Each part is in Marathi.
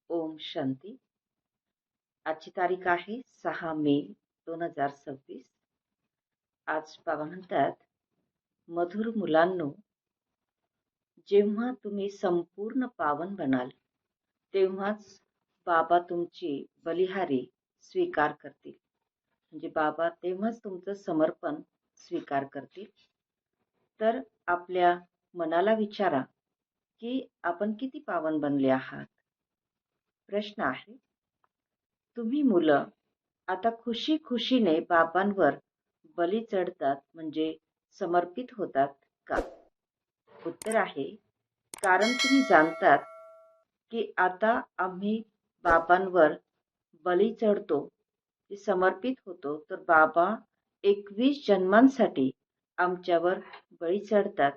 ओम शांती. आजची तारीख आहे 6 मे 2026. आज बाबा म्हणतात, मधुर मुलांनो, जेव्हा तुम्ही संपूर्ण पावन बनाल तेव्हाच बाबा तुमची बलिहारी स्वीकार करतील. म्हणजे बाबा तेव्हाच तुमचं समर्पण स्वीकार करतील. तर आपल्या मनाला विचारा की आपण किती पावन बनले आहात. प्रश्न आहे, तुम्ही मुलं आता खुशी खुशीने बाबांवर बली चढतात म्हणजे समर्पित होतात का? उत्तर आहे, कारण तुम्ही जाणतात की आता आम्ही बाबांवर बली चढतो, समर्पित होतो, तर बाबा 21 जन्मांसाठी आमच्यावर बळी चढतात.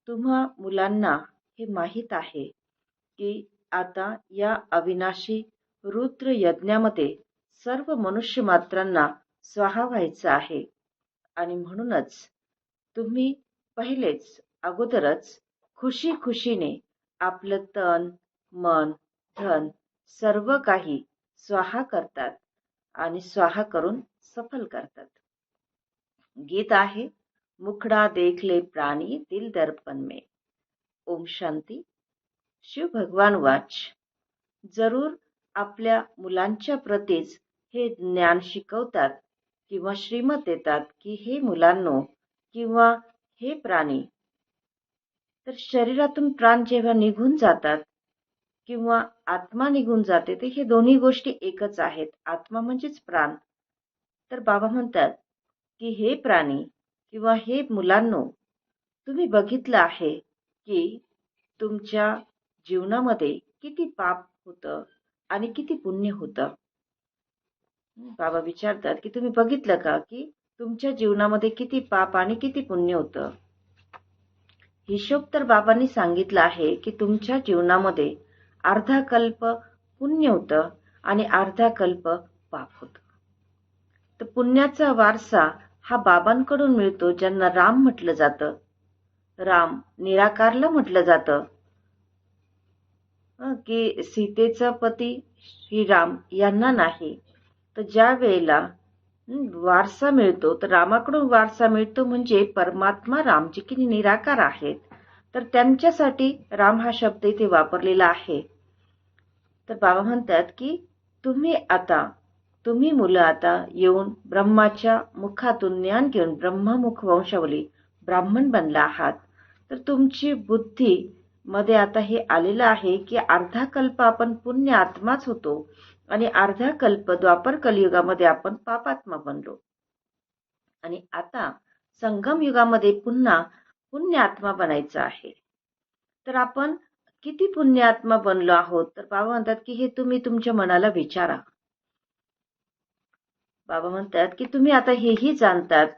तुम्हा मुलांना हे माहीत आहे की आता या अविनाशी रुद्र यज्ञामध्ये सर्व मनुष्य मात्रांना स्वाहा व्हायचं आहे आणि म्हणूनच तुम्ही पहिलेच अगोदरच खुशी खुशीने आपलं तन, मन, धन सर्व काही स्वाहा करतात आणि स्वाहा करून सफल करतात. गीत आहे, मुखडा देख ले प्राणी दिल दर्पण में. ओम शांती. शिव भगवान वाच, जरूर आपल्या मुलांच्या प्रतीच हे ज्ञान शिकवतात किंवा श्रीमत देतात की हे मुलांनो किंवा हे प्राणी, तर शरीरातून प्राण जेव्हा निघून जातात किंवा आत्मा निघून जाते, तर हे दोन्ही गोष्टी एकच आहेत. आत्मा म्हणजेच प्राण. तर बाबा म्हणतात की हे प्राणी किंवा हे मुलांनो, तुम्ही बघितलं आहे की तुमच्या जीवनामध्ये किती पाप होतं आणि किती पुण्य होतं. बाबा विचारतात की तुम्ही बघितलं का की तुमच्या जीवनामध्ये किती पाप आणि किती पुण्य होतं. हिशोब तर बाबांनी सांगितलं आहे की तुमच्या जीवनामध्ये अर्धा कल्प पुण्य होतं आणि अर्धा कल्प पाप होतं. तर पुण्याचा वारसा हा बाबांकडून मिळतो, ज्यांना राम म्हटलं जातं. राम निराकारला म्हटलं जातं की सीतेचा पती श्रीराम यांना नाही. तर ज्या वेळेला वारसा मिळतो, तर रामाकडून वारसा मिळतो म्हणजे परमात्मा राम जे की निराकार आहेत, तर त्यांच्यासाठी राम हा शब्द इथे वापरलेला आहे. तर बाबा म्हणतात की तुम्ही मुलं आता येऊन ब्रह्माच्या मुखातून ज्ञान घेऊन ब्रह्ममुख वंशावली ब्राह्मण बनला आहात. तर तुमची बुद्धी मध्ये आता हे आलेलं आहे की अर्धा कल्प आपण पुण्य आत्माच होतो आणि अर्धा कल्प द्वापर कलियुगामध्ये आपण पापात्मा बनलो आणि आता संगम युगामध्ये पुन्हा पुण्य आत्मा बनायचं आहे. तर आपण किती पुण्यात्मा बनलो आहोत. तर बाबा म्हणतात की हे तुम्ही तुमच्या मनाला विचारा. बाबा म्हणतात की तुम्ही आता हेही जाणतात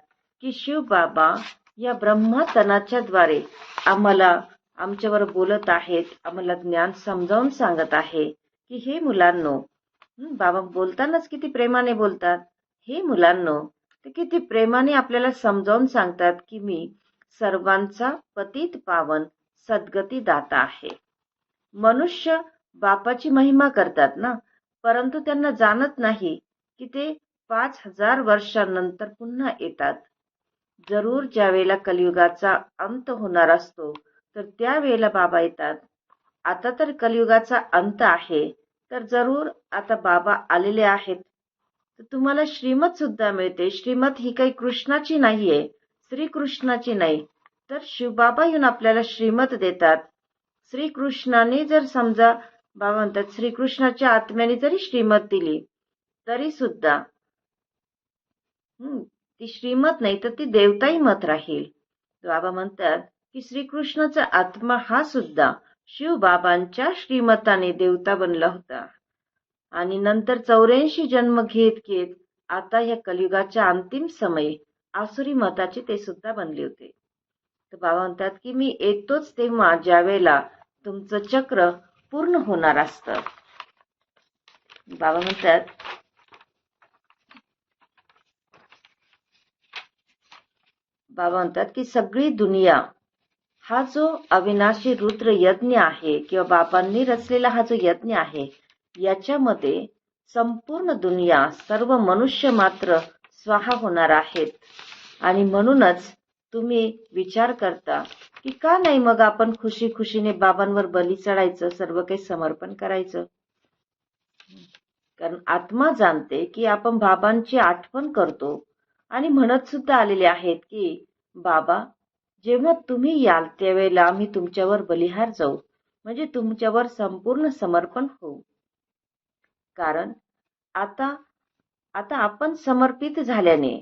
की शिव बाबा या ब्रह्मतनाच्या द्वारे आम्हाला आमच्यावर बोलत आहेत, आम्हाला ज्ञान समजावून सांगत आहे की हे मुलांनो, बाबा बोलतानाच किती प्रेमाने बोलतात. हे मुलांनो, ते किती प्रेमाने आपल्याला समजावून सांगतात की मी सर्वांचा पतित पावन सद्गती दाता आहे. मनुष्य बापाची महिमा करतात ना, परंतु त्यांना जाणत नाही की ते 5000 वर्षांनंतर पुन्हा येतात. जरूर ज्या वेळेला कलियुगाचा अंत होणार असतो, तर त्यावेळेला बाबा येतात. आता तर कलियुगाचा अंत आहे, तर जरूर आता बाबा आलेले आहेत. तर तुम्हाला श्रीमत सुद्धा मिळते. श्रीमत ही काही कृष्णाची नाहीये, श्रीकृष्णाची नाही, तर शिवबाबा येऊन आपल्याला श्रीमत देतात. श्रीकृष्णाने जर समजा बाबा म्हणतात श्रीकृष्णाच्या आत्म्याने जरी श्रीमत दिली तरी सुद्धा ती श्रीमत नाही, तर ती देवताही मत राहील. बाबा म्हणतात की श्रीकृष्णाचा आत्मा हा सुद्धा शिवबाबांच्या श्रीमताने देवता बनला होता आणि नंतर 84 जन्म घेत घेत आता या कलियुगाच्या अंतिम समयी आसुरी मताचे ते सुद्धा बनले होते. तर बाबा म्हणतात की मी येतोच तेव्हा ज्या वेळेला तुमचं चक्र पूर्ण होणार असतं. बाबा म्हणतात की सगळी दुनिया हा जो अविनाशी रुद्र यज्ञ आहे किंवा बाबांनी रचलेला हा जो यज्ञ आहे, याच्यामध्ये संपूर्ण दुनिया, सर्व मनुष्य मात्र स्वाहा होणार आहेत. आणि म्हणूनच तुम्ही विचार करता की का नाही मग आपण खुशी खुशीने बाबांवर बली चढायचं, सर्व काही समर्पण करायचं. कारण आत्मा जाणते की आपण बाबांची आठवण करतो आणि म्हणत सुद्धा आलेले आहेत की बाबा, जेव्हा तुम्ही याल त्यावेळेला आम्ही तुमच्यावर बलिहार जाऊ, म्हणजे तुमच्यावर संपूर्ण समर्पण होऊ. कारण आता आता आपण समर्पित झाल्याने,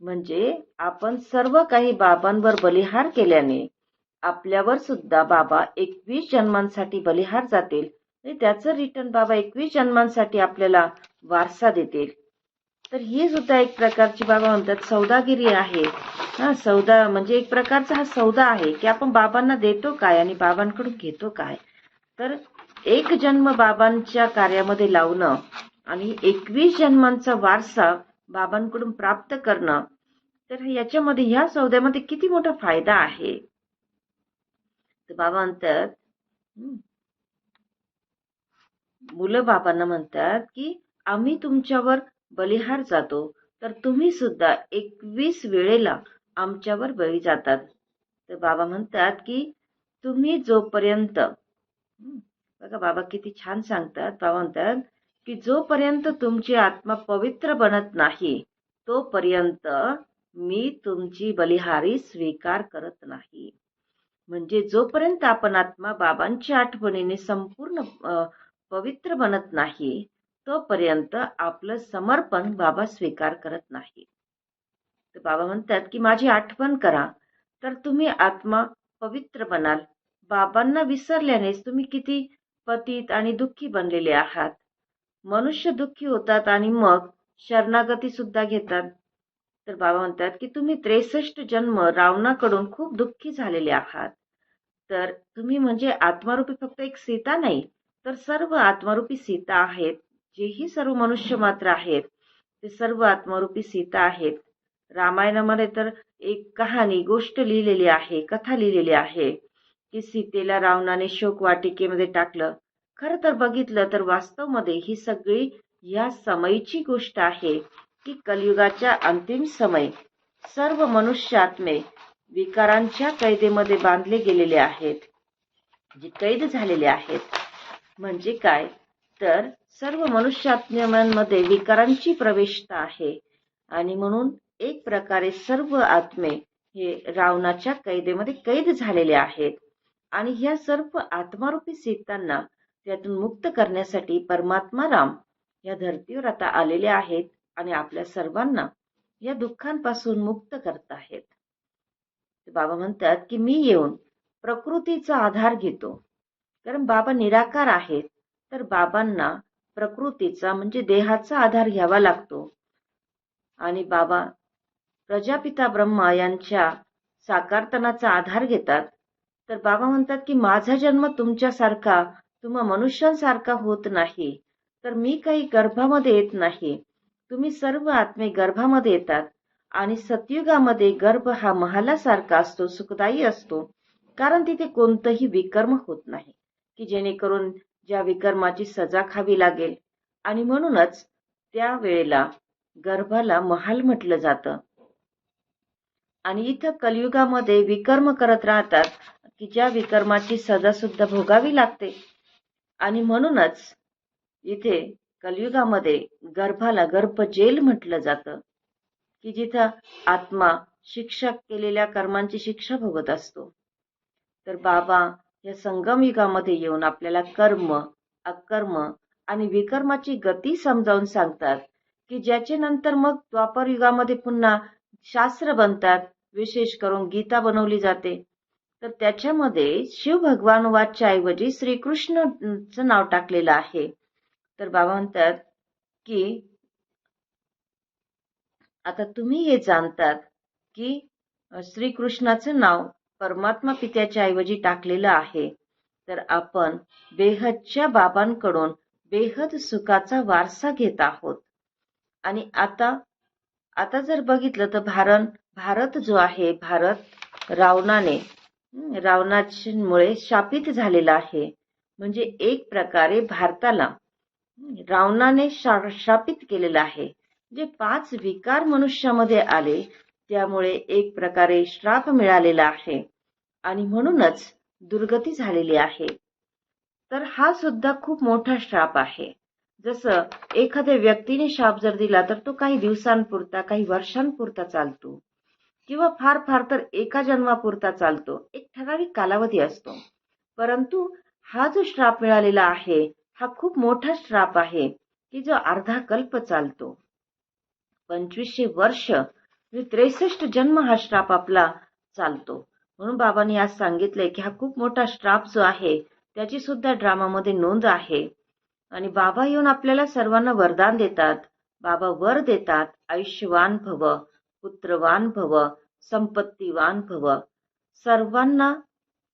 म्हणजे आपण सर्व काही बाबांवर बलिहार केल्याने आपल्यावर सुद्धा बाबा 21 जन्मांसाठी बलिहार जातील. त्याचं रिटर्न बाबा 21 जन्मांसाठी आपल्याला वारसा देतील. तर ही सुद्धा एक प्रकारची बाबा म्हणतात सौदागिरी आहे. सौदा म्हणजे एक प्रकारचा हा सौदा आहे की आपण बाबांना देतो काय आणि बाबांकडून घेतो काय. तर एक जन्म बाबांच्या कार्यामध्ये लावणं आणि 21 जन्मांचा वारसा बाबांकडून प्राप्त करणं, तर याच्यामध्ये ह्या सौद्यामध्ये किती मोठा फायदा आहे. तर बाबा म्हणतात, मुलं बाबांना म्हणतात की आम्ही तुमच्यावर बलिहार जातो, तर तुम्ही सुद्धा 21 वेळेला आमच्यावर बळी जातात. तर बाबा म्हणतात की तुम्ही जोपर्यंत, बघा बाबा किती छान सांगतात. बाबा म्हणतात की जोपर्यंत तुमची आत्मा पवित्र बनत नाही तोपर्यंत मी तुमची बलिहारी स्वीकार करत नाही. म्हणजे जोपर्यंत आपण आत्मा बाबांच्या आठवणीने संपूर्ण पवित्र बनत नाही तोपर्यंत आपलं समर्पण बाबा स्वीकार करत नाही. तर बाबा म्हणतात की माझी आठवण करा तर तुम्ही आत्मा पवित्र बनाल. बाबांना विसरल्यानेच तुम्ही किती पतित आणि दुःखी बनलेले आहात. मनुष्य दुःखी होतात आणि मग शरणागती सुद्धा घेतात. तर बाबा म्हणतात की तुम्ही 63 जन्म रावणाकडून खूप दुःखी झालेले आहात. तर तुम्ही म्हणजे आत्मारूपी फक्त एक सीता नाही, तर सर्व आत्मारूपी सीता आहेत. जेही सर्व मनुष्य मात्र आहेत ते सर्व आत्मारूपी सीता आहेत. रामायणामध्ये तर एक कहाणी, गोष्ट लिहिलेली आहे, कथा लिहिलेली आहे की सीतेला रावणाने शोक वाटिकेमध्ये टाकलं. खरं तर बघितलं तर वास्तवमध्ये ही सगळी या समयची गोष्ट आहे की कलियुगाच्या अंतिम समय सर्व मनुष्य आत्मे विकारांच्या कैदेमध्ये बांधले गेलेले आहेत, जे कैद झालेले आहेत. म्हणजे काय, तर सर्व मनुष्य आत्म्यांमध्ये विकारांची प्रवेशता आहे आणि म्हणून एक प्रकारे सर्व आत्मे हे रावणाच्या कैदेमध्ये कैद झालेले आहेत. आणि ह्या सर्व आत्मारूपी सीतांना त्यातून मुक्त करण्यासाठी परमात्मा राम या धर्तीवर आता आलेले आहेत आणि आपल्या सर्वांना या दुःखांपासून मुक्त करत आहेत. बाबा म्हणतात की मी येऊन प्रकृतीचा आधार घेतो, कारण बाबा निराकार आहेत. तर बाबांना प्रकृतीचा म्हणजे देहाचा आधार घ्यावा लागतो. आणि बाबा प्रजापिता ब्रह्मा यांच्या साकारतनाचा आधार घेतात. तर बाबा म्हणतात की माझा जन्म तुमच्यासारखा, तुम्हा मनुष्यांसारखा होत नाही. तर मी काही गर्भामध्ये येत नाही, तुम्ही सर्व आत्मे गर्भामध्ये येतात. आणि सतयुगामध्ये गर्भ हा महालासारखा असतो, सुखदायी असतो, कारण तिथे कोणतंही विकर्म होत नाही की जेणेकरून ज्या विकर्माची सजा खावी लागेल. आणि म्हणूनच त्या वेळेला गर्भाला महाल म्हटलं जातं. आणि इथं कलियुगामध्ये विकर्म करत राहतात की ज्या विकर्माची सजा सुद्धा भोगावी लागते. आणि म्हणूनच इथे कलियुगामध्ये गर्भाला गर्भ जेल म्हटलं जातं की जिथं आत्मा शिक्षा केलेल्या कर्मांची शिक्षा भोगत असतो. तर बाबा या संगम युगामध्ये येऊन आपल्याला कर्म, अकर्म आणि विकर्माची गती समजावून सांगतात की ज्याचे नंतर मग द्वापर युगामध्ये पुन्हा शास्त्र बनतात. विशेष करून गीता बनवली जाते. तर त्याच्यामध्ये शिव भगवान वाच्या ऐवजी श्रीकृष्णचं नाव टाकलेलं आहे. तर बाबा म्हणतात की आता तुम्ही हे जाणतात की श्रीकृष्णाचं नाव परमात्मा पित्याच्या ऐवजी टाकलेलं आहे. तर आपण बेहदच्या बाबांकडून बेहद सुखाचा वारसा घेत आहोत. आणि आता जर बघितलं तर भारत जो आहे, भारत रावणाने रावणामुळे शापित झालेला आहे. म्हणजे एक प्रकारे भारताला रावणाने शापित केलेलं आहे. जे 5 विकार मनुष्यामध्ये आले त्यामुळे एक प्रकारे श्राप मिळालेला आहे आणि म्हणूनच दुर्गती झालेली आहे. तर हा सुद्धा खूप मोठा श्राप आहे. जसं एखाद्या व्यक्तीने शाप जर दिला तर तो काही दिवसांपुरता, काही वर्षांपुरता चालतो किंवा फार फार तर एका जन्मापुरता चालतो. एक ठराविक कालावधी असतो. परंतु हा जो श्राप मिळालेला आहे हा खूप मोठा श्राप आहे की जो अर्धा कल्प चालतो. 2500 वर्ष 63 जन्म हा श्राप आपला चालतो. म्हणून बाबांनी आज सांगितलंय की हा खूप मोठा श्राप जो आहे त्याची सुद्धा ड्रामामध्ये नोंद आहे. आणि बाबा येऊन आपल्याला सर्वांना वरदान देतात. बाबा वर देतात, आयुष्यवान भव, पुत्रवान भव, संपत्तीवान भव. सर्वांना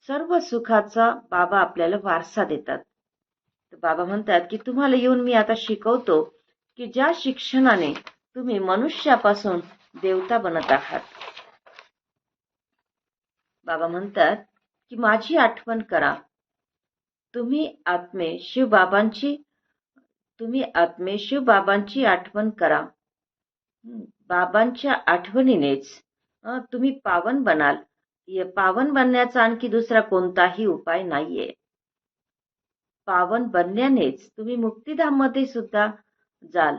सर्व सुखाचा बाबा आपल्याला वारसा देतात. तर बाबा म्हणतात की तुम्हाला येऊन मी आता शिकवतो की ज्या शिक्षणाने तुम्ही मनुष्यापासून देवता बनत आहात. बाबा म्हणतात की माझी आठवण करा. तुम्ही आत्मे शिवबाबांची आठवण करा. बाबांच्या आठवणीनेच तुम्ही पावन बनाल. पावन बनण्याचा आणखी दुसरा कोणताही उपाय नाहीये. पावन बनण्यानेच तुम्ही मुक्तिधाम मध्ये सुद्धा जाल.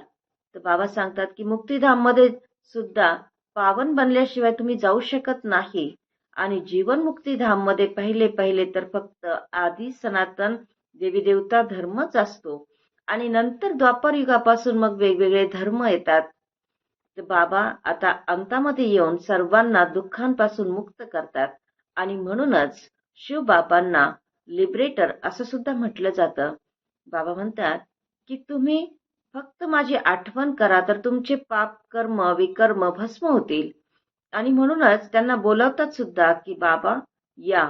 तर बाबा सांगतात की मुक्तिधाम मध्ये सुद्धा पावन बनल्याशिवाय तुम्ही जाऊ शकत नाही. आणि जीवन मुक्तिधाम मध्ये पहिले तर फक्त आदी सनातन देवी देवता धर्मच असतो आणि नंतर द्वापर युगापासून मग वेगवेगळे धर्म येतात. तर बाबा आता अंतामध्ये येऊन सर्वांना दुःखांपासून मुक्त करतात आणि म्हणूनच शिवबाबांना लिबरेटर असं सुद्धा म्हटलं जातं. बाबा म्हणतात की तुम्ही फक्त माझी आठवण करा तर तुमचे पाप कर्म विकर्म भस्म होतील. आणि म्हणूनच त्यांना बोलवतात सुद्धा की बाबा या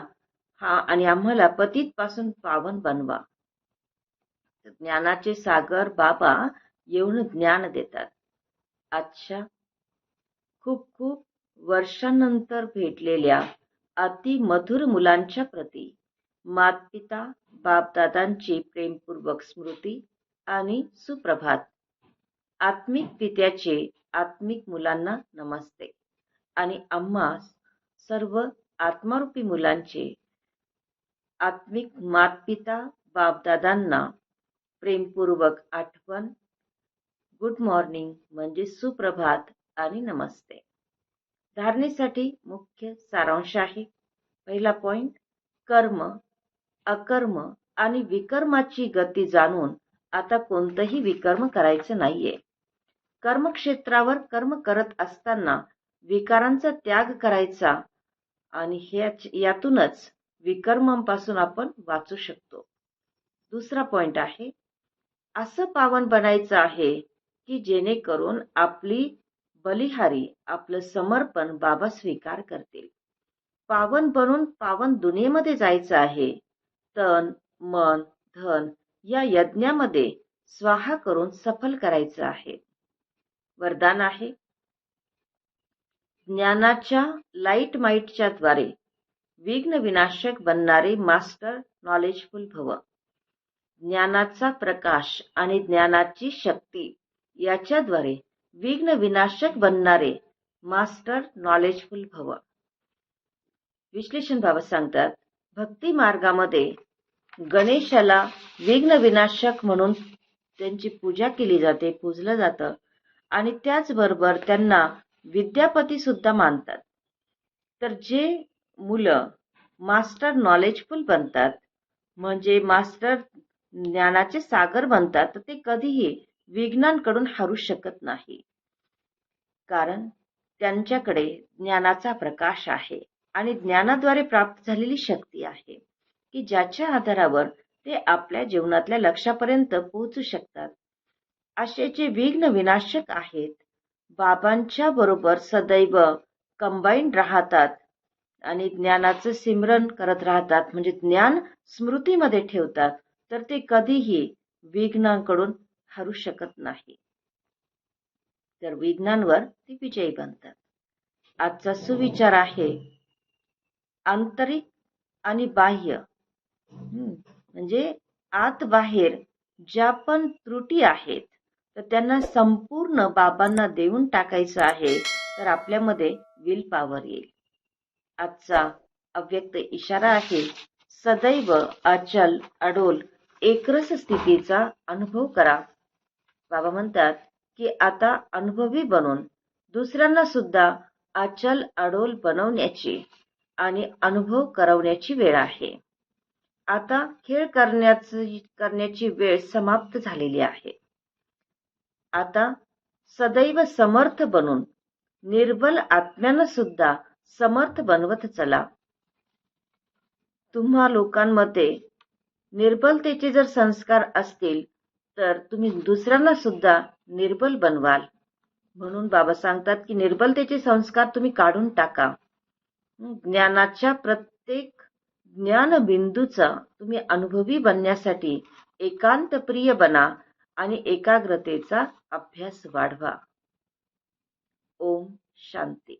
हा आणि आम्हाला पतित पासून पावन बनवा. ज्ञानाचे सागर बाबा येऊन ज्ञान देतात. अच्छा, खूप खूप वर्षांनंतर भेटलेल्या अति मधुर मुलांच्या प्रती मातपिता बापदादांची प्रेमपूर्वक स्मृती आणि सुप्रभात. आत्मिक पित्याचे आत्मिक मुलांना नमस्ते आणि आम्हा सर्व आत्मारूपी मुलांचे आत्मिक मातपिता बापदादांना प्रेमपूर्वक आठवण, गुड मॉर्निंग म्हणजे सुप्रभात आणि नमस्ते. धारणेसाठी मुख्य सारांश आहे. पहिला पॉइंट, कर्म, अकर्म आणि विकर्माची गती जाणून आता कोणतंही विकर्म करायचं नाहीये. कर्मक्षेत्रावर कर्म करत असताना विकारांचा त्याग करायचा आणि यातूनच विकर्मांपासून आपण वाचू शकतो. दुसरा पॉइंट आहे, असं पावन बनायचं आहे की जेणेकरून आपली बलिहारी आपलं समर्पण बाबा स्वीकार करतील. पावन बनून पावन दुनियेमध्ये जायचं आहे. तन मन धन या यज्ञामध्ये स्वाहा करून सफल करायचं आहे. वरदान आहे, ज्ञानाच्या लाईट माईटच्या द्वारे विघ्न विनाशक बनणारे मास्टर नॉलेजफुल भव. ज्ञानाचा प्रकाश आणि ज्ञानाची शक्ती याच्याद्वारे विघ्न विनाशक बनणारे मास्टर नॉलेजफुल भव. विश्लेषण बाबा सांगतात, भक्ती मार्गामध्ये गणेशाला विघ्न विनाशक म्हणून त्यांची पूजा केली जाते, पूजलं जातं आणि त्याचबरोबर त्यांना विद्यापती सुद्धा मानतात. तर जे मुलं मास्टर नॉलेजफुल बनतात म्हणजे मास्टर ज्ञानाचे सागर बनतात तर ते कधीही विघ्नांकडून हरू शकत नाही. कारण त्यांच्याकडे ज्ञानाचा प्रकाश आहे आणि ज्ञानाद्वारे प्राप्त झालेली शक्ती आहे की ज्याच्या आधारावर ते आपल्या जीवनातल्या लक्ष्यापर्यंत पोहोचू शकतात. असे जे विघ्न विनाशक आहेत बाबांच्या बरोबर सदैव कंबाईंड राहतात आणि ज्ञानाचं सिमरन करत राहतात म्हणजे ज्ञान स्मृतीमध्ये ठेवतात तर ते कधीही विघ्नांकडून हरू शकत नाही. तर विघ्नांवर ते विजयी बनतात. आजचा सुविचार आहे, आंतरिक आणि बाह्य म्हणजे आत बाहेर ज्या पण त्रुटी आहेत तर त्यांना संपूर्ण बाबांना देऊन टाकायचं आहे, तर आपल्यामध्ये विल पॉवर येईल. आजचा अव्यक्त इशारा आहे, सदैव अचल अडोल एकरस स्थितीचा अनुभव करा. बाबा म्हणतात की आता अनुभवी बनून दुसऱ्यांना सुद्धा अचल अडोल बनवण्याची आणि अनुभव करवण्याची वेळ आहे. आता खेळ करण्याची वेळ समाप्त झालेली आहे. आता सदैव समर्थ बनून निर्बल आत्म्यानं सुद्धा समर्थ बनवत चला. तुम्हा लोकांमध्ये निर्बलतेचे जर संस्कार असतील तर तुम्ही दुसऱ्यांना सुद्धा निर्बल बनवाल. म्हणून बाबा सांगतात की निर्बलतेचे संस्कार तुम्ही काढून टाका. ज्ञानाच्या प्रत्येक ज्ञानबिंदूचा तुम्ही अनुभवी बनण्यासाठी एकांत प्रिय बना आणि एकाग्रतेचा अभ्यास वाढवा. ओम शांती.